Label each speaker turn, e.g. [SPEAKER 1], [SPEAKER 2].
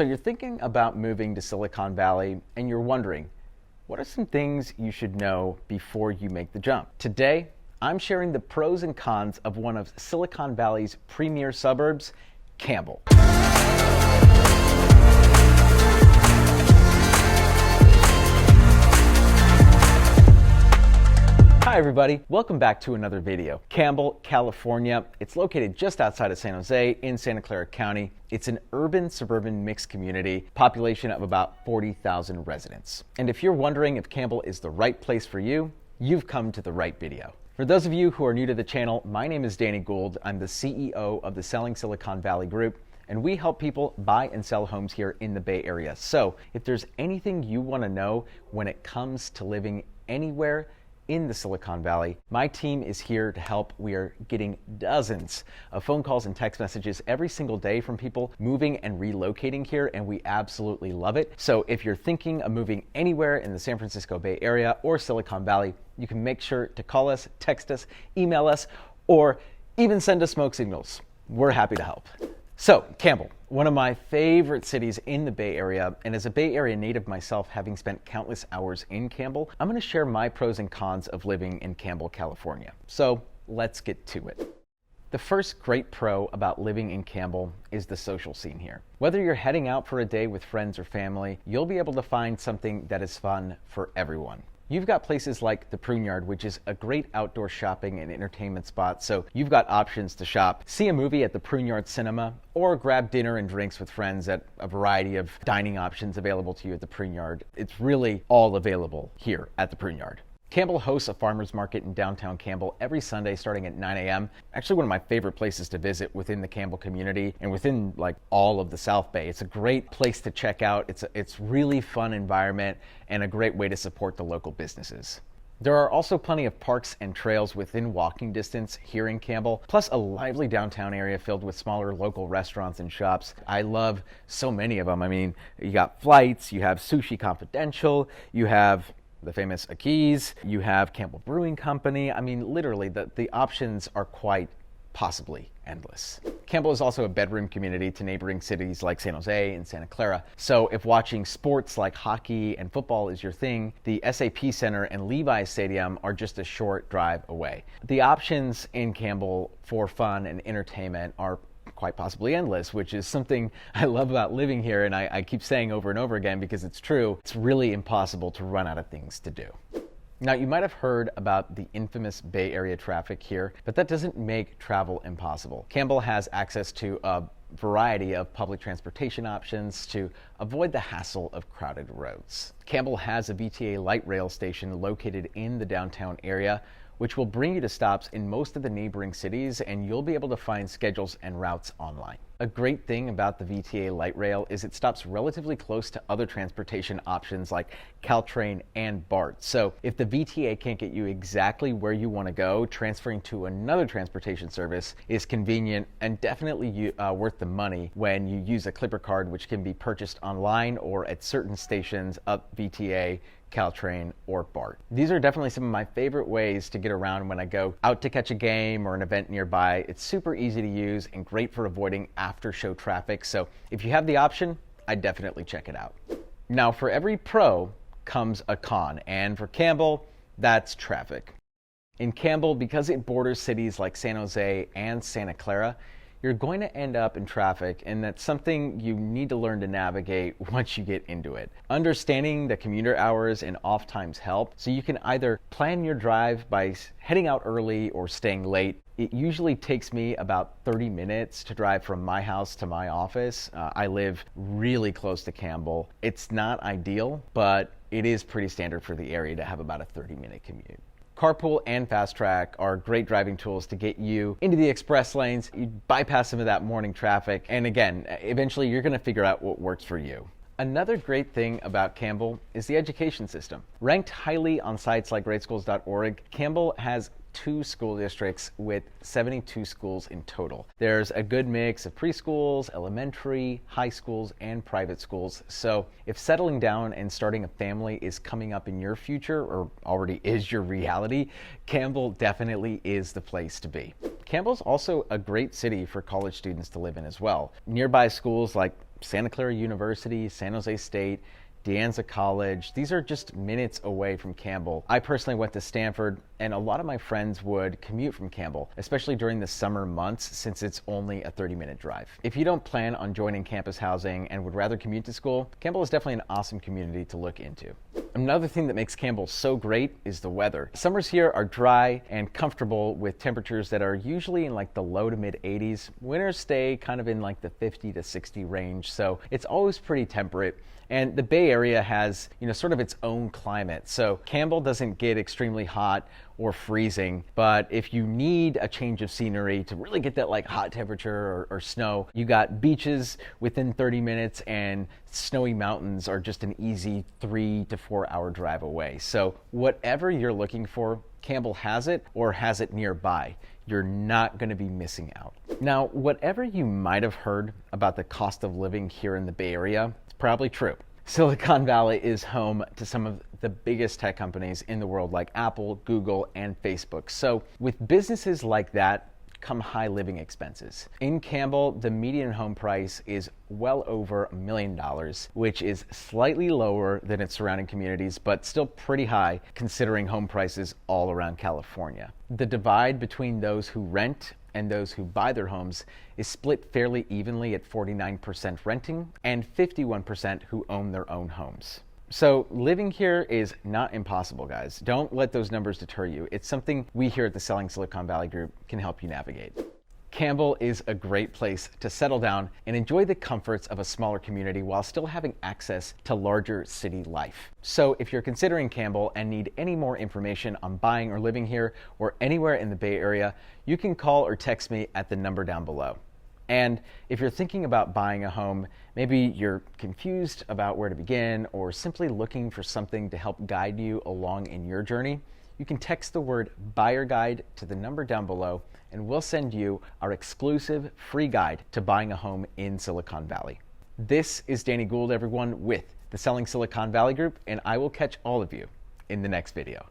[SPEAKER 1] So you're thinking about moving to Silicon Valley and you're wondering, what are some things you should know before you make the jump? Today, I'm sharing the pros and cons of one of Silicon Valley's premier suburbs, Campbell. Hi everybody, welcome back to another video. Campbell, California. It's located just outside of San Jose in Santa Clara County. It's an urban-suburban mixed community, population of about 40,000 residents. And if you're wondering if Campbell is the right place for you, you've come to the right video. For those of you who are new to the channel, my name is Gould. I'm the CEO of the Selling Silicon Valley Group, and we help people buy and sell homes here in the Bay Area. So if there's anything you want to know when it comes to living anywhere in the Silicon Valley, my team is here to help. We are getting dozens of phone calls and text messages every single day from people moving and relocating here, and we absolutely love it. So if you're thinking of moving anywhere in the San Francisco Bay Area or Silicon Valley, you can make sure to call us, text us, email us, or even send us smoke signals. We're happy to help. So, Campbell, one of my favorite cities in the Bay Area, and as a Bay Area native myself, having spent countless hours in Campbell, I'm going to share my pros and cons of living in Campbell, California. So, let's get to it. The first great pro about living in Campbell is the social scene here. Whether you're heading out for a day with friends or family, you'll be able to find something that is fun for everyone. You've got places like the Prune Yard, which is a great outdoor shopping and entertainment spot. So you've got options to shop, see a movie at the Prune Yard Cinema, or grab dinner and drinks with friends at a variety of dining options available to you at the Prune Yard. It's really all available here at the Prune Yard. Campbell hosts a farmer's market in downtown Campbell every Sunday starting at 9 a.m. Actually one of my favorite places to visit within the Campbell community and within like all of the South Bay. It's a great place to check out. It's really fun environment and a great way to support the local businesses. There are also plenty of parks and trails within walking distance here in Campbell, plus a lively downtown area filled with smaller local restaurants and shops. I love so many of them. I mean, you got Flights, you have Sushi Confidential, you have the famous Aki's, you have Campbell Brewing Company. I mean, literally, the options are quite possibly endless. Campbell is also a bedroom community to neighboring cities like San Jose and Santa Clara. So if watching sports like hockey and football is your thing, the SAP Center and Levi's Stadium are just a short drive away. The options in Campbell for fun and entertainment are quite possibly endless, which is something I love about living here, and I keep saying over and over again because it's true. It's really impossible to run out of things to do. Now, you might have heard about the infamous Bay Area traffic here, but that doesn't make travel impossible. Campbell has access to a variety of public transportation options to avoid the hassle of crowded roads. Campbell has a VTA light rail station located in the downtown area, which will bring you to stops in most of the neighboring cities, and you'll be able to find schedules and routes online. A great thing about the VTA light rail is it stops relatively close to other transportation options like Caltrain and BART. So if the VTA can't get you exactly where you want to go, transferring to another transportation service is convenient and definitely worth the money when you use a Clipper card, which can be purchased online or at certain stations of VTA, Caltrain, or BART. These are definitely some of my favorite ways to get around when I go out to catch a game or an event nearby. It's super easy to use and great for avoiding after-show traffic. So if you have the option, I'd definitely check it out. Now, for every pro comes a con, and for Campbell, that's traffic. In Campbell, because it borders cities like San Jose and Santa Clara, you're going to end up in traffic, and that's something you need to learn to navigate once you get into it. Understanding the commuter hours and off times help, so you can either plan your drive by heading out early or staying late. It usually takes me about 30 minutes to drive from my house to my office. I live really close to Campbell. It's not ideal, but it is pretty standard for the area to have about a 30-minute commute. Carpool and Fast Track are great driving tools to get you into the express lanes. You bypass some of that morning traffic, and again, eventually you're going to figure out what works for you. Another great thing about Campbell is the education system. Ranked highly on sites like greatschools.org, Campbell has 2 school districts with 72 schools in total. There's a good mix of preschools, elementary, high schools, and private schools. So if settling down and starting a family is coming up in your future or already is your reality, Campbell definitely is the place to be. Campbell's also a great city for college students to live in as well. Nearby schools like Santa Clara University, San Jose State, De Anza College. These are just minutes away from Campbell. I personally went to Stanford, and a lot of my friends would commute from Campbell, especially during the summer months since it's only a 30-minute drive. If you don't plan on joining campus housing and would rather commute to school, Campbell is definitely an awesome community to look into. Another thing that makes Campbell so great is the weather. Summers here are dry and comfortable with temperatures that are usually in like the low to mid 80s. Winters stay kind of in like the 50 to 60 range, so it's always pretty temperate. And the Bay Area has, sort of its own climate. So Campbell doesn't get extremely hot or freezing, but if you need a change of scenery to really get that like hot temperature or snow, you got beaches within 30 minutes and snowy mountains are just an easy 3 to 4 hour drive away. So whatever you're looking for, Campbell has it or has it nearby. You're not going to be missing out. Now, whatever you might have heard about the cost of living here in the Bay Area, it's probably true. Silicon Valley is home to some of the biggest tech companies in the world like Apple, Google, and Facebook. So with businesses like that come high living expenses. In Campbell, the median home price is well over $1 million, which is slightly lower than its surrounding communities, but still pretty high considering home prices all around California. The divide between those who rent and those who buy their homes is split fairly evenly at 49% renting and 51% who own their own homes. So living here is not impossible, guys. Don't let those numbers deter you. It's something we here at the Selling Silicon Valley Group can help you navigate. Campbell is a great place to settle down and enjoy the comforts of a smaller community while still having access to larger city life. So if you're considering Campbell and need any more information on buying or living here or anywhere in the Bay Area, you can call or text me at the number down below. And if you're thinking about buying a home, maybe you're confused about where to begin or simply looking for something to help guide you along in your journey, you can text the word buyer guide to the number down below and we'll send you our exclusive free guide to buying a home in Silicon Valley. This is Danny Gould, everyone, with the Selling Silicon Valley Group, and I will catch all of you in the next video.